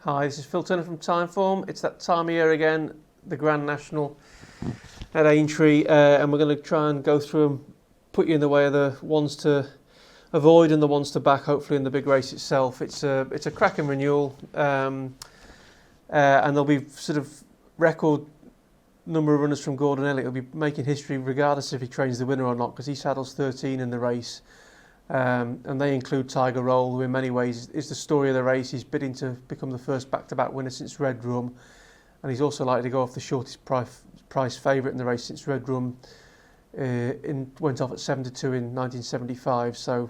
Hi, this is Phil Turner from Timeform. It's that time of year again, the Grand National at Aintree, and we're going to try and go through and put you in the way of the ones to avoid and the ones to back, hopefully, in the big race itself. It's a cracking renewal, and there'll be sort of record number of runners from Gordon Elliott. He'll be making history regardless if he trains the winner or not, because he saddles 13 in the race. And they include Tiger Roll, who in many ways is the story of the race. He's bidding to become the first back-to-back winner since Red Rum, and he's also likely to go off the shortest price favourite in the race since Red Rum went off at 7-2 in 1975. So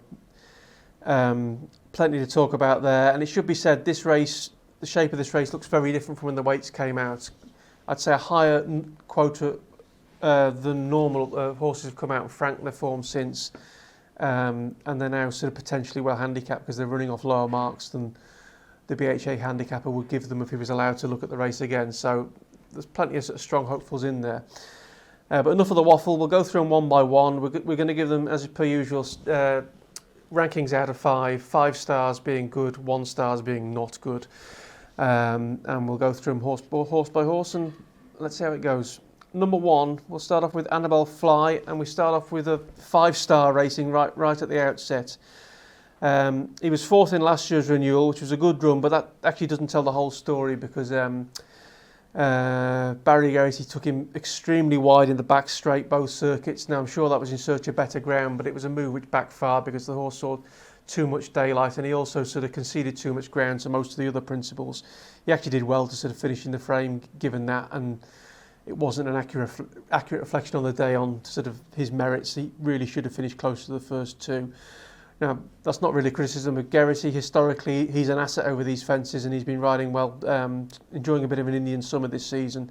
plenty to talk about there. And it should be said, this race, the shape of this race looks very different from when the weights came out. I'd say a higher quota than normal. Horses have come out and franked their form since. And they're now sort of potentially well handicapped because they're running off lower marks than the BHA handicapper would give them if he was allowed to look at the race again. So there's plenty of sort of strong hopefuls in there. But enough of the waffle. We'll go through them one by one. We're going to give them, as per usual, rankings out of 5. 5 stars being good, 1 star being not good. And we'll go through them horse by horse, and let's see how it goes. Number 1, we'll start off with Anabelle Fly, and we start off with a 5-star racing right at the outset. He was 4th in last year's renewal, which was a good run, but that actually doesn't tell the whole story, because Barry Garrity took him extremely wide in the back straight, both circuits. Now, I'm sure that was in search of better ground, but it was a move which backfired because the horse saw too much daylight, and he also sort of conceded too much ground to most of the other principals. He actually did well to sort of finish in the frame, given that, and it wasn't an accurate reflection on the day on sort of his merits. He really should have finished close to the first 2. Now, that's not really a criticism of Garrity. Historically, he's an asset over these fences, and he's been riding well, enjoying a bit of an Indian summer this season.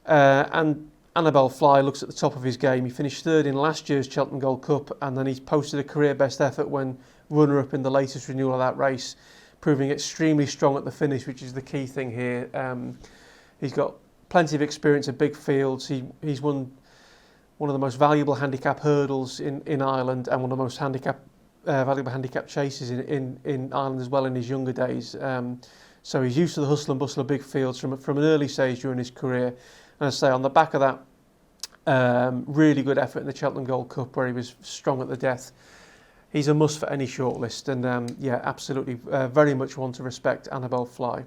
And Anabelle Fly looks at the top of his game. He finished 3rd in last year's Cheltenham Gold Cup, and then he's posted a career best effort when runner-up in the latest renewal of that race, proving extremely strong at the finish, which is the key thing here. He's got plenty of experience at big fields. He's won one of the most valuable handicap hurdles in Ireland, and one of the most valuable handicap chases in Ireland as well in his younger days. So he's used to the hustle and bustle of big fields from an early stage during his career. And I say, on the back of that really good effort in the Cheltenham Gold Cup, where he was strong at the death, he's a must for any shortlist. And yeah, absolutely, very much one to respect, Anabelle Fly.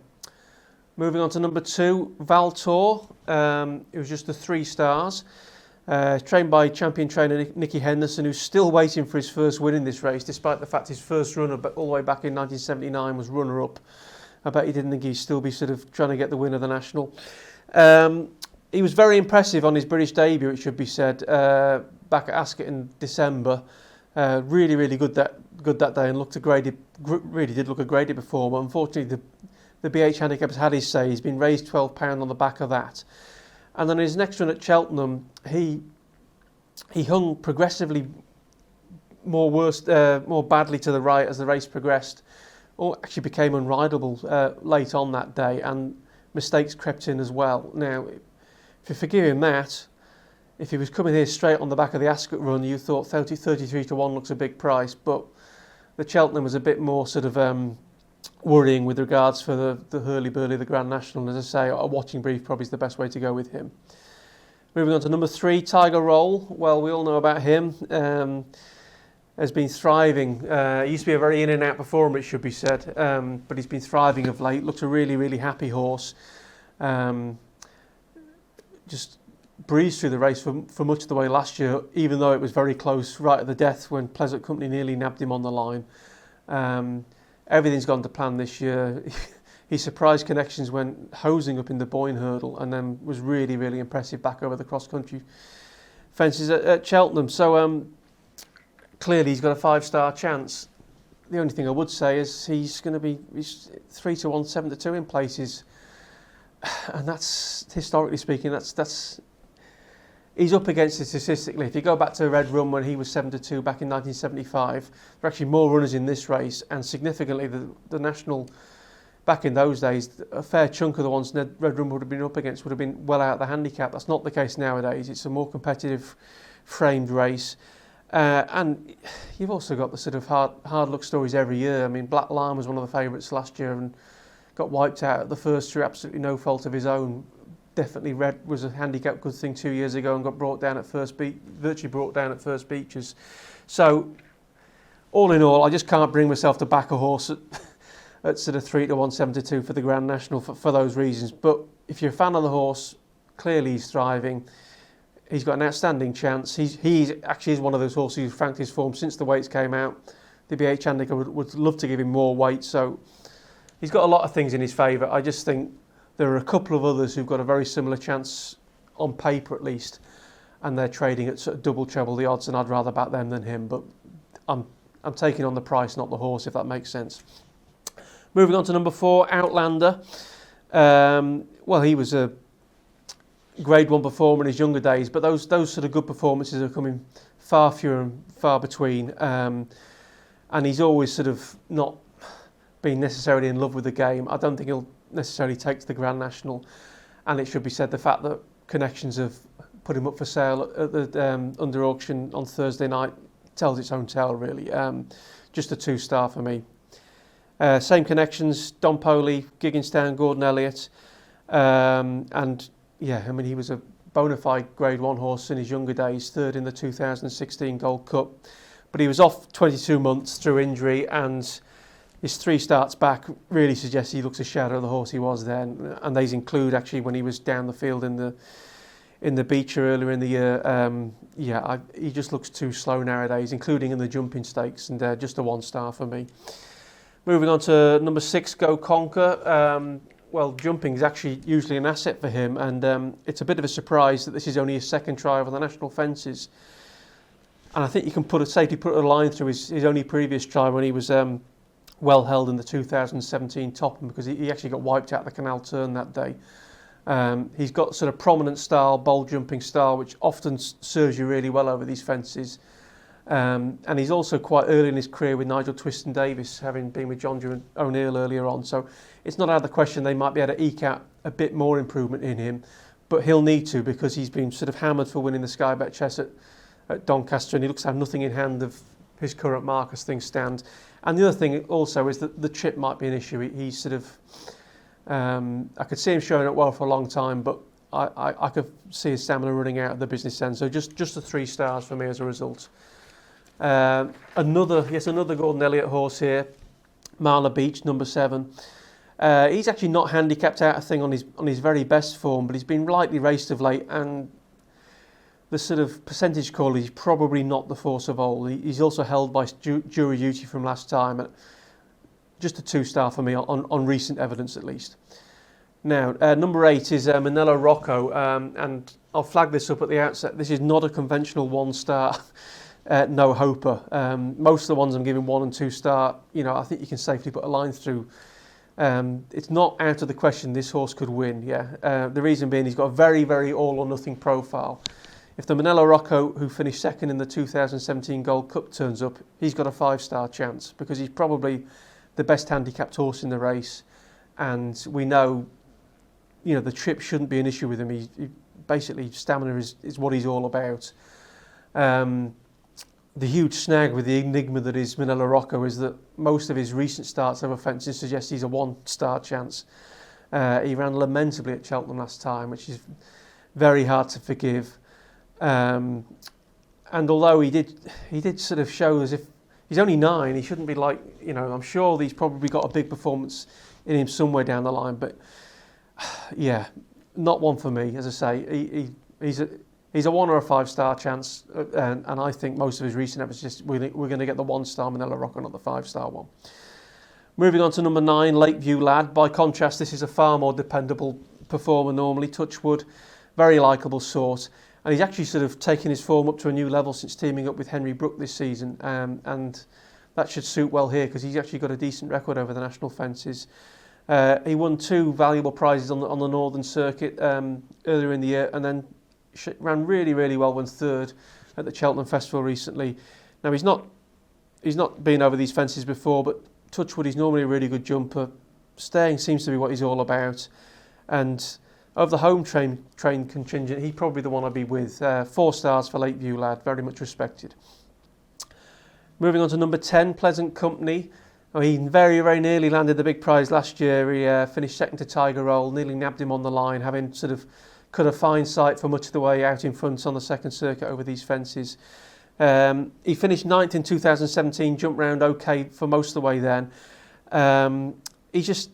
Moving on to number 2, Valtour. It was just the 3 stars. Trained by champion trainer Nicky Henderson, who's still waiting for his first win in this race, despite the fact his first runner all the way back in 1979 was runner-up. I bet he didn't think he'd still be sort of trying to get the win of the National. He was very impressive on his British debut, it should be said, back at Ascot in December. Really, really good that day, and really did look a graded performer. Unfortunately, the BH handicap has had his say. He's been raised £12 on the back of that. And then his next run at Cheltenham, he hung progressively more badly to the right as the race progressed, or actually became unrideable late on that day, and mistakes crept in as well. Now, if you forgive him that, if he was coming here straight on the back of the Ascot run, you thought 33 to 1 looks a big price, but the Cheltenham was a bit more sort of worrying with regards for the hurly-burly, the Grand National. And as I say, a watching brief probably is the best way to go with him. Moving on to number 3, Tiger Roll. Well, we all know about him. Has been thriving. He used to be a very in-and-out performer, it should be said, but he's been thriving of late. Looks a really, really happy horse. Just breezed through the race for much of the way last year, even though it was very close right at the death when Pleasant Company nearly nabbed him on the line. Everything's gone to plan this year. He surprised connections when hosing up in the Boyne hurdle, and then was really, really impressive back over the cross-country fences at Cheltenham. So clearly he's got a 5-star chance. The only thing I would say is he's 3 to 1, 7 to 2 in places, and that's, historically speaking, that's he's up against it statistically. If you go back to Red Rum when he was 7 to 2 back in 1975, there are actually more runners in this race, and significantly the National, back in those days, a fair chunk of the ones Red Rum would have been up against would have been well out of the handicap. That's not the case nowadays. It's a more competitive framed race. And you've also got the sort of hard luck stories every year. I mean, Black Lion was one of the favourites last year, and got wiped out at the first through absolutely no fault of his own. Definitely was a handicap good thing 2 years ago and got virtually brought down at first beaches. So all in all, I just can't bring myself to back a horse at sort of 3 to 172 for the Grand National for those reasons. But if you're a fan of the horse, clearly he's thriving. He's got an outstanding chance. He actually is one of those horses who's franked his form since the weights came out. The BH handicap would love to give him more weight, so he's got a lot of things in his favour. I just think there are a couple of others who've got a very similar chance, on paper at least, and they're trading at sort of double, treble the odds, and I'd rather back them than him. But I'm taking on the price, not the horse, if that makes sense. Moving on to number 4, Outlander. Well, he was a Grade 1 performer in his younger days, but those sort of good performances are coming far fewer and far between. And he's always sort of not been necessarily in love with the game. I don't think he'll necessarily take to the Grand National. And it should be said, the fact that Connections have put him up for sale at the under auction on Thursday night tells its own tale, really. Just a 2-star for me. Same Connections, Don Poley, Gigginstown, Gordon Elliott. And yeah, I mean, he was a bona fide Grade 1 horse in his younger days, 3rd in the 2016 Gold Cup. But he was off 22 months through injury, and his 3 starts back really suggests he looks a shadow of the horse he was then. And these include actually when he was down the field in the Beecher earlier in the year. He just looks too slow nowadays, including in the jumping stakes, and just a 1-star for me. Moving on to number 6, Go Conquer. Well, jumping is actually usually an asset for him, and it's a bit of a surprise that this is only his 2nd try over the national fences. And I think you can safely put a line through his only previous try when he was well held in the 2017 Topham, because he actually got wiped out the Canal Turn that day. He's got sort of prominent style, bold jumping style, which often serves you really well over these fences. And he's also quite early in his career with Nigel Twiston-Davies, having been with John O'Neill earlier on. So it's not out of the question they might be able to eke out a bit more improvement in him, but he'll need to, because he's been sort of hammered for winning the Sky Bet Chess at Doncaster, and he looks to have nothing in hand of his current mark as things stand. And the other thing also is that the trip might be an issue. He's sort of, I could see him showing up well for a long time, but I could see his stamina running out at the business end. So just a 3 stars for me as a result. Another Gordon Elliott horse here, Marla Beech, number 7. He's actually not handicapped out a thing on his very best form, but he's been lightly raced of late, and the sort of percentage call is probably not the force of old. He's also held by jury duty from last time. Just a 2-star for me on recent evidence at least. Now, number 8 is Manila Rocco, and I'll flag this up at the outset. This is not a conventional 1-star no-hoper. Most of the ones I'm giving 1 and 2-star, I think you can safely put a line through. It's not out of the question this horse could win, the reason being he's got a very, very all-or-nothing profile. If the Manila Rocco, who finished 2nd in the 2017 Gold Cup, turns up, he's got a 5-star chance, because he's probably the best handicapped horse in the race, and we know, the trip shouldn't be an issue with him. He basically, stamina is what he's all about. The huge snag with the enigma that is Manila Rocco is that most of his recent starts over fences suggest he's a 1-star chance. He ran lamentably at Cheltenham last time, which is very hard to forgive. And although he did sort of show as if he's only 9, he shouldn't be like, I'm sure he's probably got a big performance in him somewhere down the line, but not one for me. As I say, he's a 1 or a 5-star chance, and I think most of his recent episodes we're going to get the 1-star Manila Rocco, not the 5-star one. Moving on to number 9, Lakeview Lad. By contrast, this is a far more dependable performer normally. Touchwood, very likeable sort. And he's actually sort of taken his form up to a new level since teaming up with Henry Brook this season. And that should suit well here, because he's actually got a decent record over the national fences. He won 2 valuable prizes on the Northern Circuit earlier in the year, and then ran really, really well, won 3rd at the Cheltenham Festival recently. Now, he's not been over these fences before, but Touchwood, he's normally a really good jumper. Staying seems to be what he's all about. And of the home train contingent, he's probably the one I'd be with. 4 stars for Lakeview Lad, very much respected. Moving on to number 10, Pleasant Company. He very, very nearly landed the big prize last year. He finished second to Tiger Roll, nearly nabbed him on the line, having sort of cut a fine sight for much of the way out in front on the second circuit over these fences. He finished ninth in 2017, jumped round okay for most of the way then. He's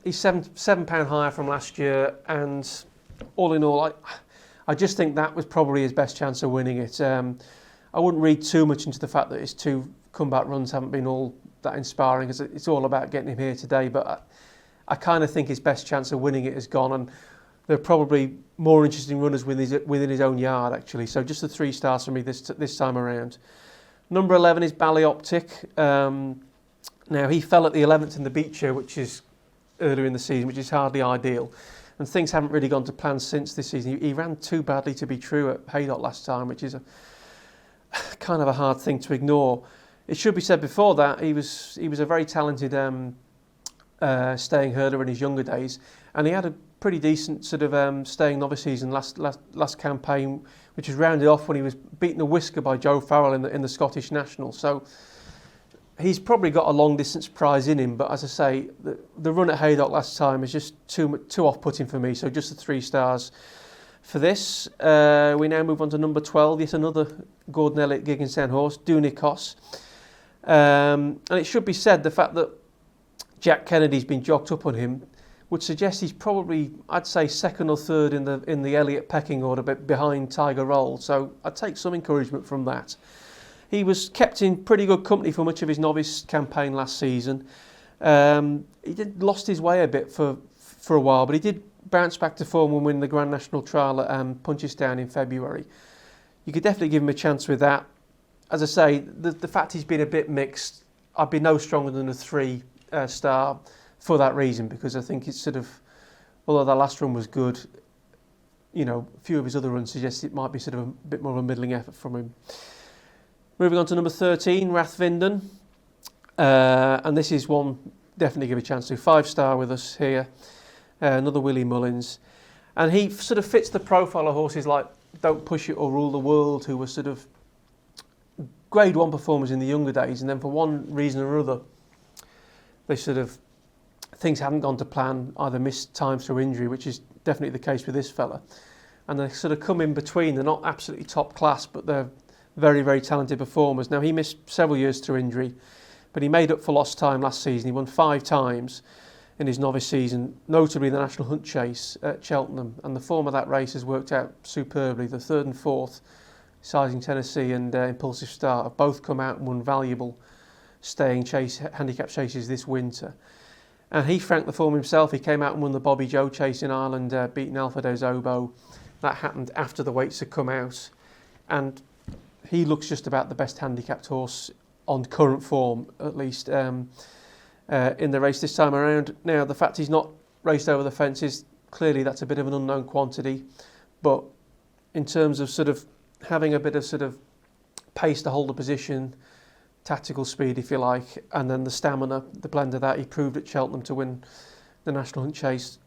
£7 higher from last year, and all in all, I just think that was probably his best chance of winning it. I wouldn't read too much into the fact that his 2 comeback runs haven't been all that inspiring, because it's all about getting him here today, but I kind of think his best chance of winning it is gone, and there are probably more interesting runners within his own yard, actually. So just the 3 stars for me this time around. Number 11 is Bally Optic. Now, he fell at the 11th in the Beecher, which is earlier in the season, which is hardly ideal, and things haven't really gone to plan since this season. He ran too badly to be true at Haydock last time, which is a kind of a hard thing to ignore. It should be said before that he was a very talented staying hurdler in his younger days, and he had a pretty decent sort of staying novice season last campaign, which was rounded off when he was beaten a whisker by Joe Farrell in the Scottish National. So he's probably got a long distance prize in him, but as I say, the run at Haydock last time is just too off-putting for me. So just the 3 stars for this. We now move on to number 12, yet another Gordon Elliott Gigginstown horse, Dunikos. And it should be said, the fact that Jack Kennedy's been jocked up on him would suggest he's probably, I'd say, second or third in the Elliott pecking order, but behind Tiger Roll. So I'd take some encouragement from that. He was kept in pretty good company for much of his novice campaign last season. He lost his way a bit for a while, but he did bounce back to form and win the Grand National Trial at Punchestown in February. You could definitely give him a chance with that. As I say, the fact he's been a bit mixed, I'd be no stronger than a 3 star for that reason, because I think it's sort of, although that last run was good, a few of his other runs suggest it might be sort of a bit more of a middling effort from him. Moving on to number 13, Vinden. And this is one definitely give a chance to. 5 star with us here. Another Willie Mullins. And he sort of fits the profile of horses like Don't Push It or Rule the World, who were sort of Grade 1 performers in the younger days, and then for one reason or other, things haven't gone to plan, either missed times through injury, which is definitely the case with this fella. And they sort of come in between. They're not absolutely top class, but they're very, very talented performers. Now, he missed several years through injury, but he made up for lost time last season. He won 5 times in his novice season, notably the National Hunt Chase at Cheltenham, and the form of that race has worked out superbly. The 3rd and 4th, Sizing Tennessee and Impulsive Start, have both come out and won valuable staying handicap chases this winter. And he franked the form himself. He came out and won the Bobby Joe Chase in Ireland, beating Alpha Dos Obo. That happened after the weights had come out, and he looks just about the best handicapped horse on current form, at least in the race this time around. Now, the fact he's not raced over the fences, clearly that's a bit of an unknown quantity, but in terms of sort of having a bit of sort of pace to hold a position, tactical speed, if you like, and then the stamina, the blend of that, he proved at Cheltenham to win the National Hunt Chase.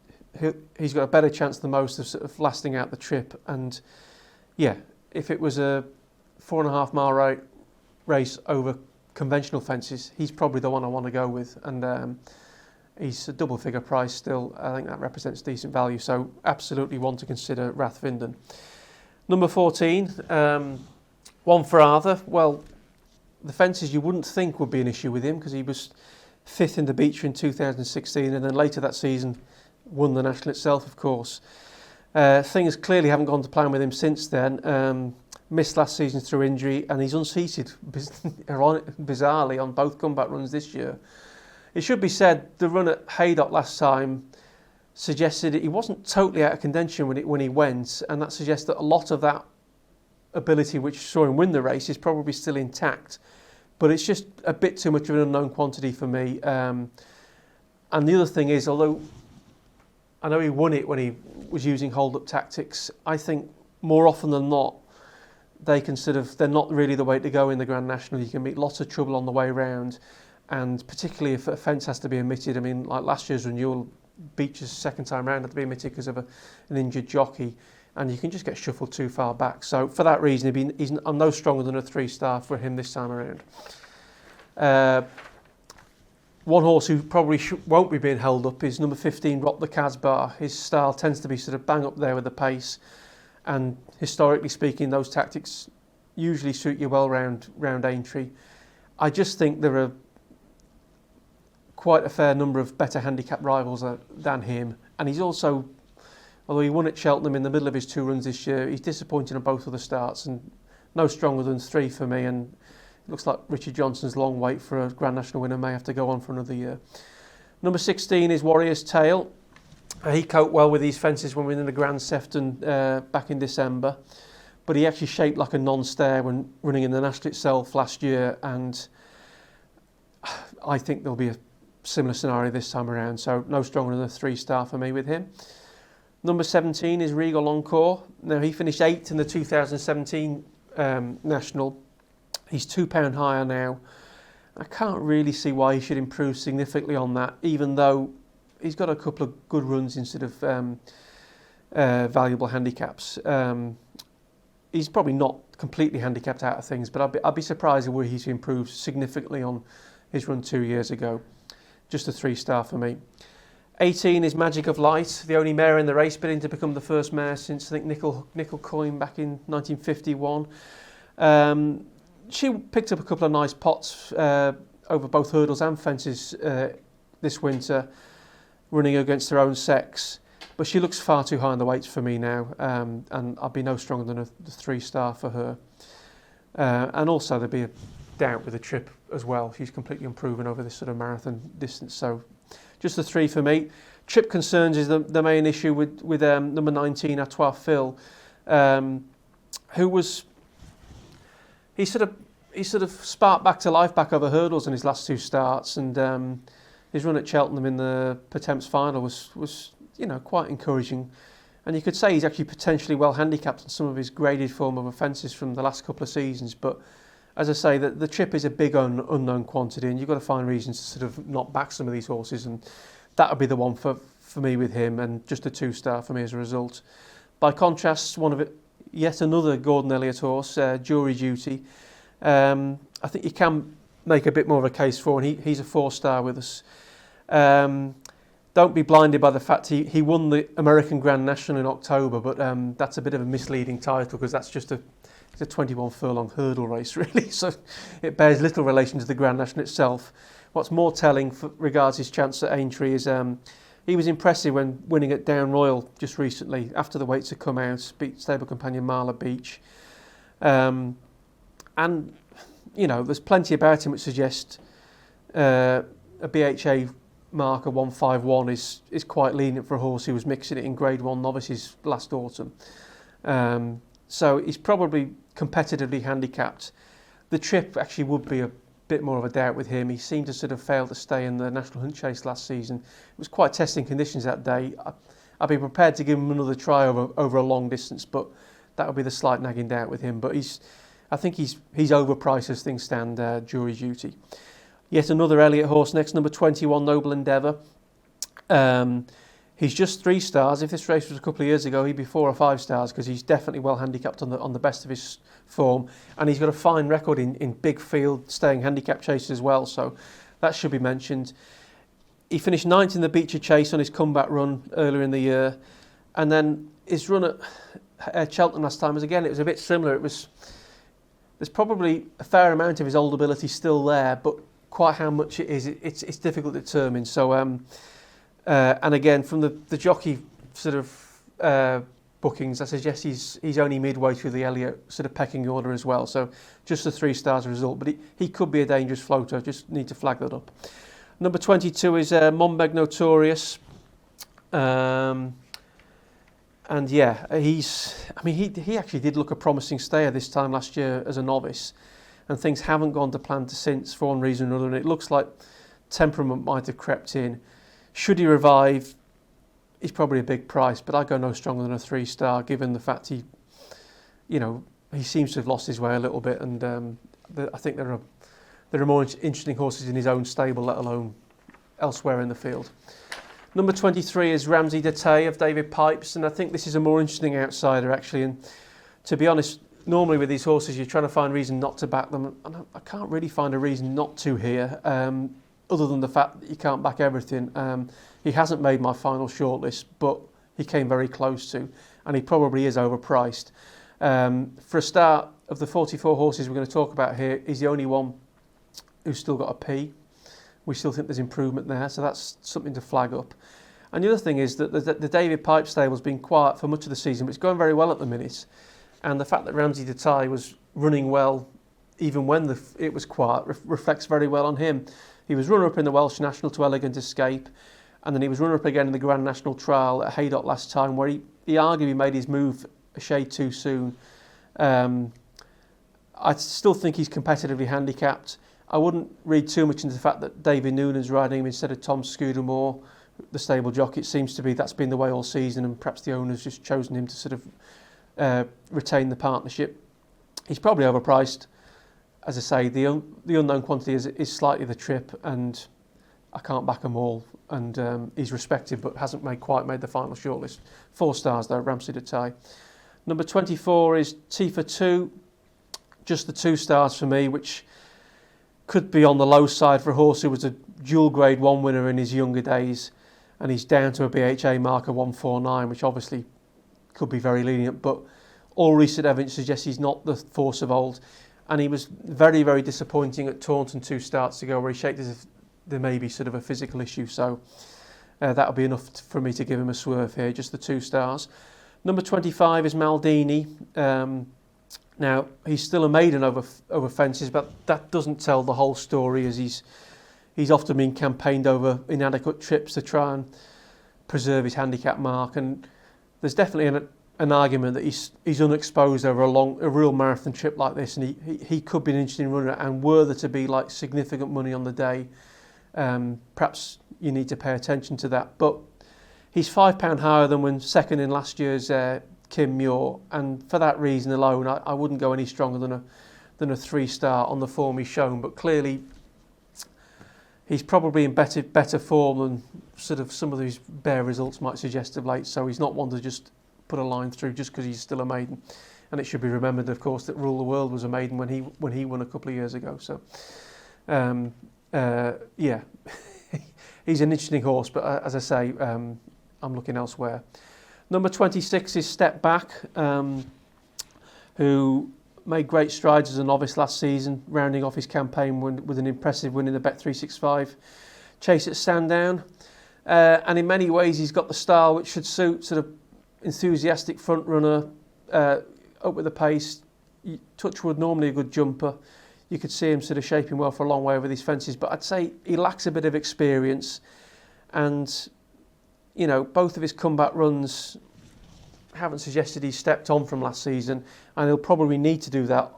He's got a better chance than most of sort of lasting out the trip. And yeah, if it was a 4.5 mile race over conventional fences, he's probably the one I want to go with. And he's a double figure price still. I think that represents decent value. So absolutely one to consider, Vinden. Number 14, one for Arthur. Well, the fences you wouldn't think would be an issue with him, because he was 5th in the Beecher in 2016, and then later that season won the National itself, of course. Things clearly haven't gone to plan with him since then. Missed last season through injury, and he's unseated bizarrely on both comeback runs this year. It should be said, the run at Haydock last time suggested he wasn't totally out of contention when he went, and that suggests that a lot of that ability which saw him win the race is probably still intact, but it's just a bit too much of an unknown quantity for me. And the other thing is, although I know he won it when he was using hold-up tactics, I think more often than not they're not really the way to go in the Grand National. You can meet lots of trouble on the way round, and particularly if a fence has to be omitted. I mean, like last year's renewal, Beech's second time round had to be omitted because of an injured jockey, and you can just get shuffled too far back. So for that reason, I'm no stronger than a 3 star for him this time around. One horse who probably won't be being held up is number 15, Rock the Kasbah. His style tends to be sort of bang up there with the pace, and historically speaking, those tactics usually suit you well round Aintree. I just think there are quite a fair number of better handicap rivals than him, and he's also, although he won at Cheltenham in the middle of his 2 runs this year, he's disappointed on both of the starts and no stronger than 3 for me, and it looks like Richard Johnson's long wait for a Grand National winner may have to go on for another year. Number 16 is Warrior's Tale. He coped well with these fences when we were in the Grand Sefton back in December, but he actually shaped like a non-stair when running in the National itself last year, and I think there'll be a similar scenario this time around, so no stronger than a 3-star for me with him. Number 17 is Regal Encore. Now, he finished 8th in the 2017 National. He's £2 higher now. I can't really see why he should improve significantly on that, even though he's got a couple of good runs in sort of valuable handicaps. He's probably not completely handicapped out of things, but I'd be surprised were he to improve significantly on his run 2 years ago. Just a 3-star for me. 18 is Magic of Light, the only mare in the race bidding to become the first mare since, I think, Nickel Coin back in 1951. She picked up a couple of nice pots over both hurdles and fences this winter, running against her own sex. But she looks far too high in the weights for me now, and I'd be no stronger than a 3-star for her. And also there'd be a doubt with the trip as well. She's completely unproven over this sort of marathon distance, so just a 3 for me. Trip concerns is the main issue with number 19, Atois Phil, who was... He sort of sparked back to life back over hurdles in his last 2 starts, and his run at Cheltenham in the Pertemps final was quite encouraging, and you could say he's actually potentially well handicapped on some of his graded form of offences from the last couple of seasons. But as I say, the trip is a big unknown quantity, and you've got to find reasons to sort of not back some of these horses, and that would be the one for me with him, and just a 2-star for me as a result. By contrast, yet another Gordon Elliott horse, Jury Duty. I think you can make a bit more of a case for, and he's a 4-star with us. Don't be blinded by the fact he won the American Grand National in October, but that's a bit of a misleading title because that's just it's a 21 furlong hurdle race, really, so it bears little relation to the Grand National itself. What's more telling regards his chance at Aintree is he was impressive when winning at Down Royal just recently, after the weights had come out, beat stable companion Marla Beech. And, there's plenty about him which suggest a BHA marker 151 is quite lenient for a horse who was mixing it in Grade 1 novices last autumn. So he's probably competitively handicapped. The trip actually would be a bit more of a doubt with him. He seemed to sort of fail to stay in the National Hunt Chase last season. It was quite testing conditions that day. I'd be prepared to give him another try over a long distance, but that would be the slight nagging doubt with him. But I think he's overpriced as things stand, Jury Duty. Yet another Elliott horse next, number 21, Noble Endeavour. He's just 3 stars. If this race was a couple of years ago, he'd be 4 or 5 stars because he's definitely well handicapped on the best of his form, and he's got a fine record in big field staying handicap chases as well, so that should be mentioned. He finished 9th in the Beecher Chase on his comeback run earlier in the year, and then his run at Cheltenham last time was it was a bit similar. There's probably a fair amount of his old ability still there, but quite how much it is, it's difficult to determine. So, and again, from the jockey sort of bookings, I suggest he's only midway through the Elliott sort of pecking order as well. So just a 3 stars result, but he could be a dangerous floater. Just need to flag that up. Number 22 is Monbeg Notorious. And yeah, he actually did look a promising stayer this time last year as a novice, and things haven't gone to plan since for one reason or another, and it looks like temperament might have crept in. Should he revive, he's probably a big price, but I go no stronger than a 3 star, given the fact he seems to have lost his way a little bit, and I think there are more interesting horses in his own stable, let alone elsewhere in the field. Number 23 is Ramsey Today of David Pipes, and I think this is a more interesting outsider actually, and to be honest, normally with these horses you're trying to find reason not to back them, and I can't really find a reason not to here. other than the fact that you can't back everything. He hasn't made my final shortlist, but he came very close to, and he probably is overpriced. For a start, of the 44 horses we're going to talk about here, he's the only one who's still got a P. We still think there's improvement there, so that's something to flag up. And the other thing is that the David Pipe stable's been quiet for much of the season, but it's going very well at the minute. And the fact that Ramsey Today was running well even when it was quiet reflects very well on him. He was runner-up in the Welsh National to Elegant Escape, and then he was runner-up again in the Grand National Trial at Haydock last time, where he arguably made his move a shade too soon. I still think he's competitively handicapped. I wouldn't read too much into the fact that David Noonan's riding him instead of Tom Scudamore, the stable jockey. It seems to be that's been the way all season, and perhaps the owner's just chosen him to sort of retain the partnership. He's probably overpriced. As I say, the unknown quantity is slightly the trip, and I can't back them all. And he's respected, but hasn't quite made the final shortlist. 4 stars though, Ramsey Today. Number 24 is Tifa 2. Just the 2 stars for me, which could be on the low side for a horse who was a dual Grade 1 winner in his younger days, and he's down to a BHA mark of 149, which obviously could be very lenient, but all recent evidence suggests he's not the force of old. And he was very, very disappointing at Taunton 2 starts ago, where he shaped as if there may be sort of a physical issue. So that'll be enough for me to give him a swerve here, just the 2 stars. Number 25 is Maldini. Now, he's still a maiden over fences, but that doesn't tell the whole story, as he's often been campaigned over inadequate trips to try and preserve his handicap mark. And there's definitely an argument that he's unexposed over a real marathon trip like this, and he could be an interesting runner, and were there to be like significant money on the day, perhaps you need to pay attention to that. But he's £5 higher than when second in last year's Kim Muir, and for that reason alone, I wouldn't go any stronger than a 3-star on the form he's shown. But clearly, he's probably in better form than sort of some of these bare results might suggest of late. So he's not one to just put a line through just because he's still a maiden. And it should be remembered, of course, that Rule the World was a maiden when he won a couple of years ago. So, yeah, he's an interesting horse. But as I say, I'm looking elsewhere. Number 26 is Step Back, who made great strides as a novice last season, rounding off his campaign with an impressive win in the Bet365 Chase at Sandown. And in many ways, he's got the style which should suit sort of enthusiastic front runner, up with the pace. Touchwood, normally a good jumper. You could see him sort of shaping well for a long way over these fences, but I'd say he lacks a bit of experience, and you know, both of his comeback runs haven't suggested he's stepped on from last season, and he'll probably need to do that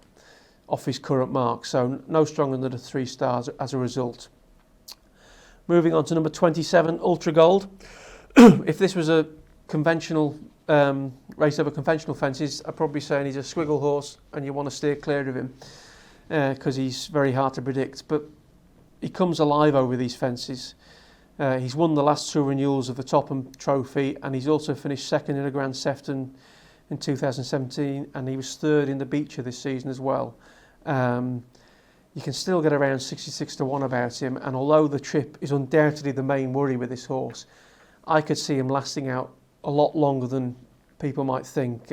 off his current mark. So no stronger than the 3 stars as a result. Moving on to number 27, Ultra Gold. If this was a conventional race over conventional fences, I'd probably say he's a squiggle horse and you want to steer clear of him because he's very hard to predict. But he comes alive over these fences. He's won the last 2 renewals of the Topham Trophy, and he's also finished second in a Grand Sefton in 2017, and he was 3rd in the Beecher this season as well. You can still get around 66 to 1 about him, and although the trip is undoubtedly the main worry with this horse, I could see him lasting out a lot longer than people might think.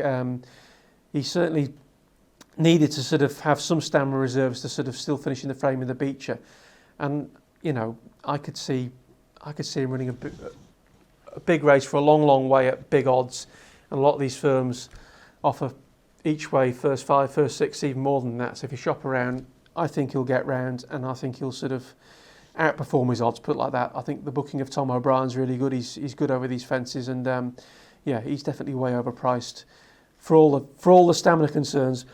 He certainly needed to sort of have some stamina reserves to sort of still finish in the frame of the Beecher, and you know, I could see him running a big race for a long, long way at big odds, and a lot of these firms offer each way first 5, first 6, even more than that. So if you shop around, I think he'll get round, and I think he'll sort of outperform his odds, put it like that. I think the booking of Tom O'Brien's really good. He's good over these fences, and yeah, he's definitely way overpriced for all the stamina concerns.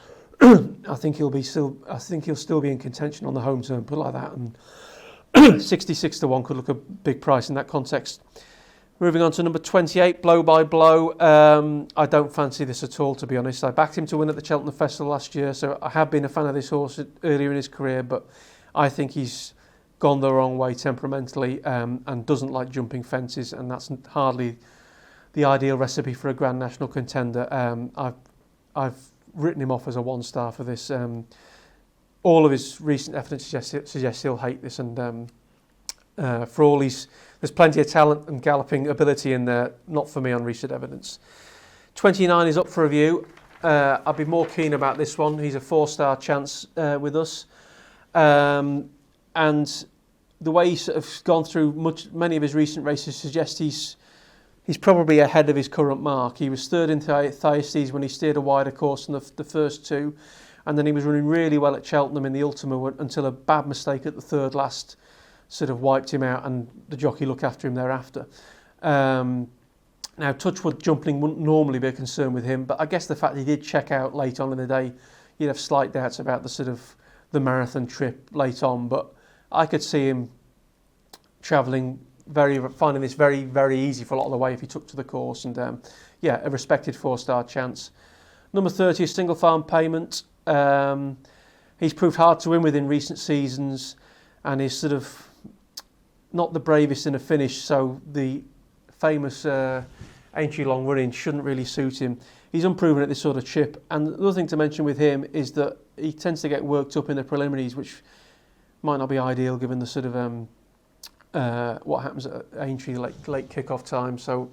I think he'll still be in contention on the home turn, put it like that, and 66 to 1 could look a big price in that context. Moving on to number 28, Blow by Blow. I don't fancy this at all, to be honest. I backed him to win at the Cheltenham Festival last year, so I have been a fan of this horse earlier in his career, but I think he's gone the wrong way temperamentally and doesn't like jumping fences, and that's hardly the ideal recipe for a Grand National contender. I've written him off as a 1-star for this. All of his recent evidence suggests he'll hate this, and For all there's plenty of talent and galloping ability in there. Not for me on recent evidence. 29 is up for review. I'd be more keen about this one. He's a 4-star chance with us, and the way he's sort of gone through many of his recent races suggests he's probably ahead of his current mark. He was third in Thyestes when he steered a wider course than the first two, and then he was running really well at Cheltenham in the Ultima until a bad mistake at the third last sort of wiped him out, and the jockey looked after him thereafter. Now, touchwood jumping wouldn't normally be a concern with him, but I guess the fact he did check out late on in the day, you'd have slight doubts about the marathon trip late on, but I could see him finding this very, very easy for a lot of the way if he took to the course, and a respected 4-star chance. Number 30 is Single Farm Payment. He's proved hard to win with in recent seasons, and is sort of not the bravest in a finish, so the famous Aintree long running shouldn't really suit him. He's unproven at this sort of trip, and the other thing to mention with him is that he tends to get worked up in the preliminaries, which might not be ideal given the sort of what happens at Aintree late kick-off time. So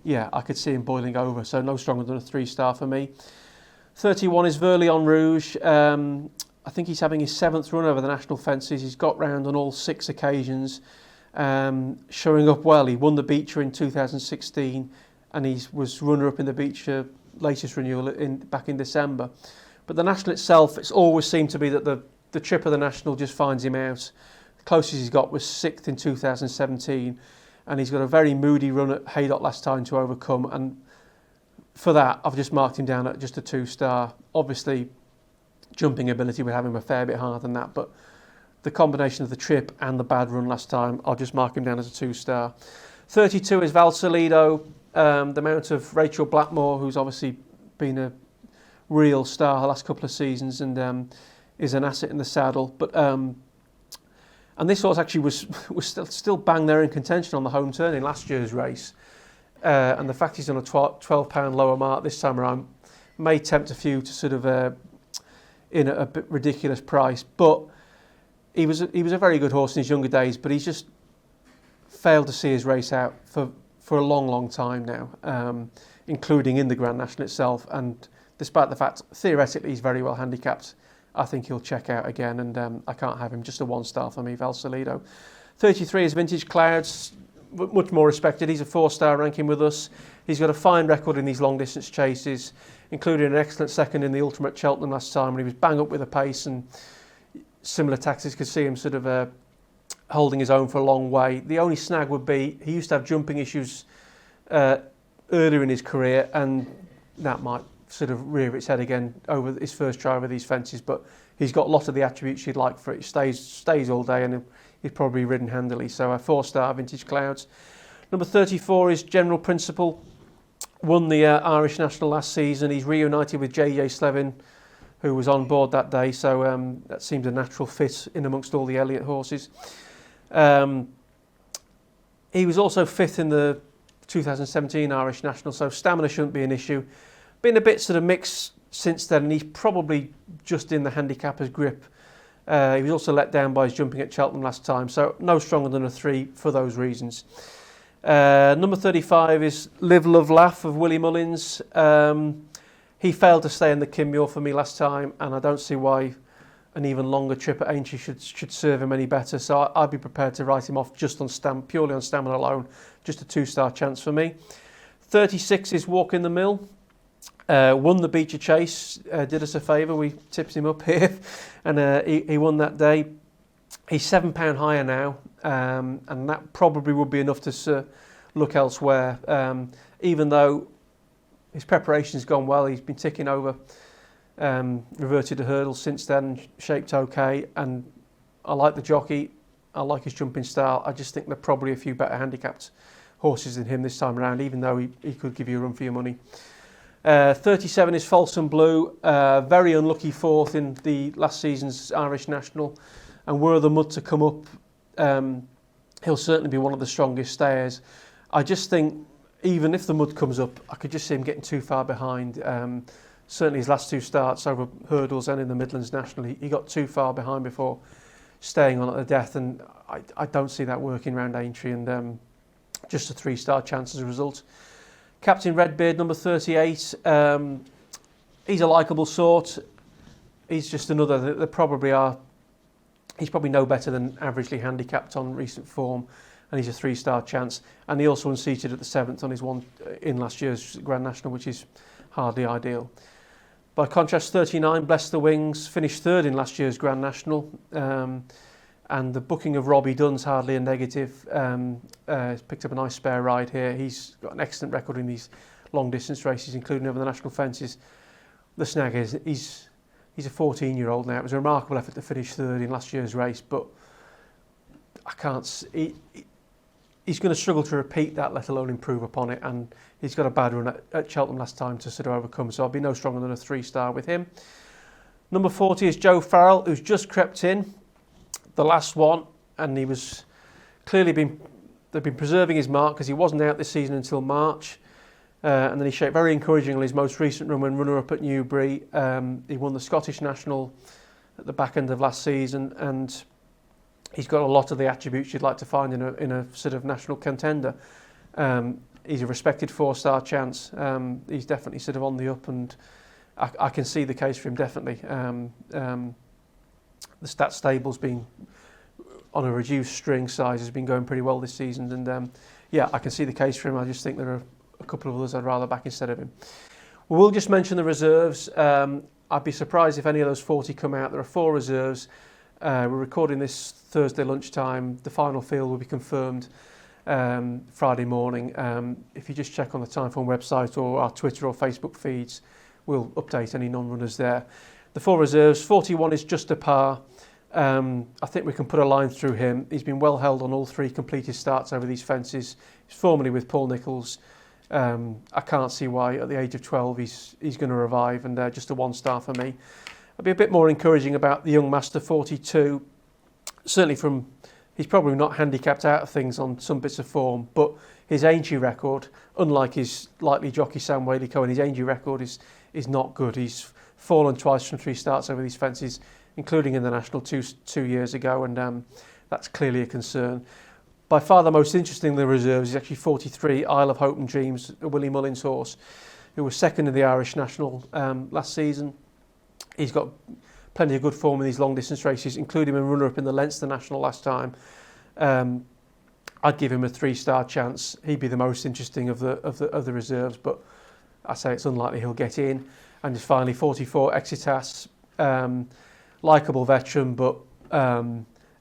yeah, I could see him boiling over, so no stronger than a 3-star for me. 31 is Lian Rouge. I think he's having his 7th run over the national fences. He's got round on all 6 occasions, showing up well. He won the Beecher in 2016, and he was runner-up in the Beecher latest renewal back in December. But the national itself, it's always seemed to be that the trip of the national just finds him out. The closest he's got was 6th in 2017, and he's got a very moody run at Haydock last time to overcome, and for that I've just marked him down at just a 2-star. Obviously jumping ability would have him a fair bit higher than that, but the combination of the trip and the bad run last time, I'll just mark him down as a 2-star. 32 is Val Salido, the mount of Rachel Blackmore, who's obviously been a real star the last couple of seasons, and is an asset in the saddle. But and this horse actually was still bang there in contention on the home turn in last year's race, and the fact he's on a £12 lower mark this time around may tempt a few to sort of in a bit ridiculous price. But he was a very good horse in his younger days, but he's just failed to see his race out for a long time now, including in the Grand National itself. And despite the fact theoretically he's very well handicapped, I think he'll check out again, and I can't have him. Just a 1-star for me, Val Salido. 33 is Vintage Clouds, much more respected. He's a 4-star ranking with us. He's got a fine record in these long distance chases, including an excellent second in the Ultimate at Cheltenham last time when he was bang up with a pace, and similar tactics could see him sort of holding his own for a long way. The only snag would be he used to have jumping issues earlier in his career, and that might sort of rear its head again over his first try over these fences, but he's got a lot of the attributes you'd like for it. He stays all day, and he's probably ridden handily. So a 4-star Vintage Clouds. Number 34 is General Principle. Won the Irish National last season. He's reunited with JJ Slevin, who was on board that day, so that seemed a natural fit in amongst all the Elliott horses. He was also 5th in the 2017 Irish National, so stamina shouldn't be an issue. Been a bit sort of mixed since then, and he's probably just in the handicapper's grip. He was also let down by his jumping at Cheltenham last time, so no stronger than a 3 for those reasons. Number 35 is Live, Love, Laugh of Willie Mullins. He failed to stay in the Kinmure for me last time, and I don't see why an even longer trip at Aintree should serve him any better. So I'd be prepared to write him off just on purely on stamina alone. Just a 2-star chance for me. 36 is Walk in the Mill. Won the Beecher Chase, did us a favour. We tipped him up here, and he won that day. He's £7 higher now, and that probably would be enough to look elsewhere. Even though his preparation's gone well, he's been ticking over, reverted to hurdles since then, shaped okay, and I like the jockey, I like his jumping style. I just think there are probably a few better handicapped horses than him this time around, even though he could give you a run for your money. 37 is Folsom Blue, very unlucky 4th in the last season's Irish National, and were the mud to come up, he'll certainly be one of the strongest stayers. I just think even if the mud comes up, I could just see him getting too far behind. Certainly his last 2 starts over hurdles and in the Midlands National, he got too far behind before staying on at the death, and I don't see that working round Aintree, and just a 3-star chance as a result. Captain Redbeard, number 38. He's a likeable sort. He's just another that probably are. He's probably no better than averagely handicapped on recent form, and he's a 3-star chance. And he also unseated at the 7th on his one in last year's Grand National, which is hardly ideal. By contrast, 39, Bless the Wings, finished 3rd in last year's Grand National. And the booking of Robbie Dunn's hardly a negative. He's picked up a nice spare ride here. He's got an excellent record in these long distance races, including over the national fences. The snag is he's a 14-year-old now. It was a remarkable effort to finish 3rd in last year's race, but I can't. He's going to struggle to repeat that, let alone improve upon it. And he's got a bad run at Cheltenham last time to sort of overcome. So I'll be no stronger than a 3-star with him. Number 40 is Joe Farrell, who's just crept in. The last one, and he was clearly they've been preserving his mark because he wasn't out this season until March, and then he shaped very encouragingly his most recent run when runner-up at Newbury. He won the Scottish National at the back end of last season, and he's got a lot of the attributes you'd like to find in a sort of national contender. He's a respected 4-star chance. He's definitely sort of on the up, and I can see the case for him definitely. The Stat Stable's been on a reduced string size, has been going pretty well this season, and yeah, I can see the case for him. I just think there are a couple of others I'd rather back instead of him. We'll just mention the reserves. I'd be surprised if any of those 40 come out. There are 4 reserves. We're recording this Thursday lunchtime. The final field will be confirmed Friday morning. If you just check on the Timeform website or our Twitter or Facebook feeds, we'll update any non-runners there. The 4 reserves, 41 is just a par. I think we can put a line through him. He's been well held on all 3 completed starts over these fences. He's formerly with Paul Nicholls. I can't see why at the age of 12 he's going to revive, and just a 1-star for me. I'd be a bit more encouraging about the young master, 42. Certainly he's probably not handicapped out of things on some bits of form, but his Aintree record, unlike his likely jockey Sam Whaley-Cohen, his Aintree record is not good. He's fallen twice from 3 starts over these fences, including in the National two years ago, and that's clearly a concern. By far the most interesting of the reserves is actually 43, Isle of Hope and Dreams, a Willie Mullins horse, who was 2nd in the Irish National last season. He's got plenty of good form in these long distance races, including a runner-up in the Leinster National last time. I'd give him a 3-star chance. He'd be the most interesting of the reserves, but I say it's unlikely he'll get in. And just finally, 44, Exitas, likeable veteran, but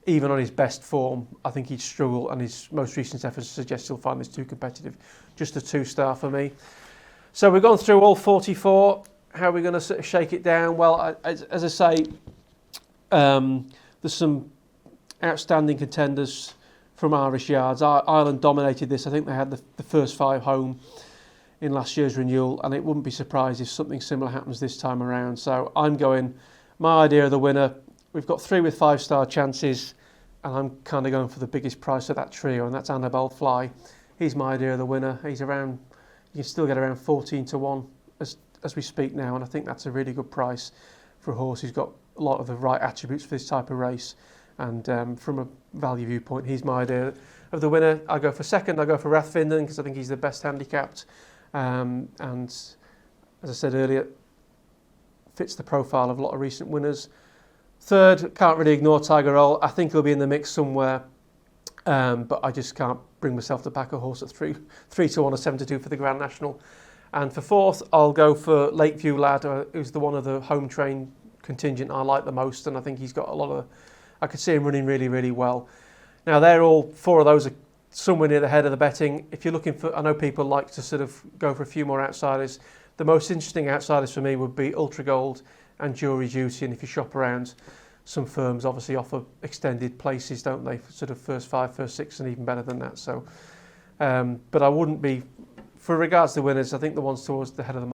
even on his best form, I think he'd struggle, and his most recent efforts suggest he'll find this too competitive. Just a 2-star for me. So we've gone through all 44. How are we going to sort of shake it down? Well, as I say, there's some outstanding contenders from Irish yards. Ireland dominated this. I think they had the first 5 home in last year's renewal, and it wouldn't be surprised if something similar happens this time around. So I'm going, my idea of the winner, we've got 3 with 5-star chances, and I'm kind of going for the biggest price of that trio, and that's Anabelle Fly. He's my idea of the winner. He's around, you can still get around 14 to 1 as we speak now, and I think that's a really good price for a horse who's got a lot of the right attributes for this type of race. And from a value viewpoint, he's my idea of the winner. I go for 2nd, I go for Vinden because I think he's the best handicapped. And as I said earlier, fits the profile of a lot of recent winners. 3rd, can't really ignore Tiger Roll. I think he'll be in the mix somewhere, but I just can't bring myself to back a horse at 3 to 1 or 7 to 2 for the Grand National. And for 4th, I'll go for Lakeview Lad, who's the one of the home train contingent I like the most, and I think he's got a lot of. I could see him running really, really well. Now they're all 4 of those are somewhere near the head of the betting. If you're looking for, I know people like to sort of go for a few more outsiders. The most interesting outsiders for me would be Ultra Gold and Jury Duty, and if you shop around, some firms obviously offer extended places, don't they? Sort of first 5, first 6, and even better than that. So, but I wouldn't be, for regards to winners, I think the ones towards the head of the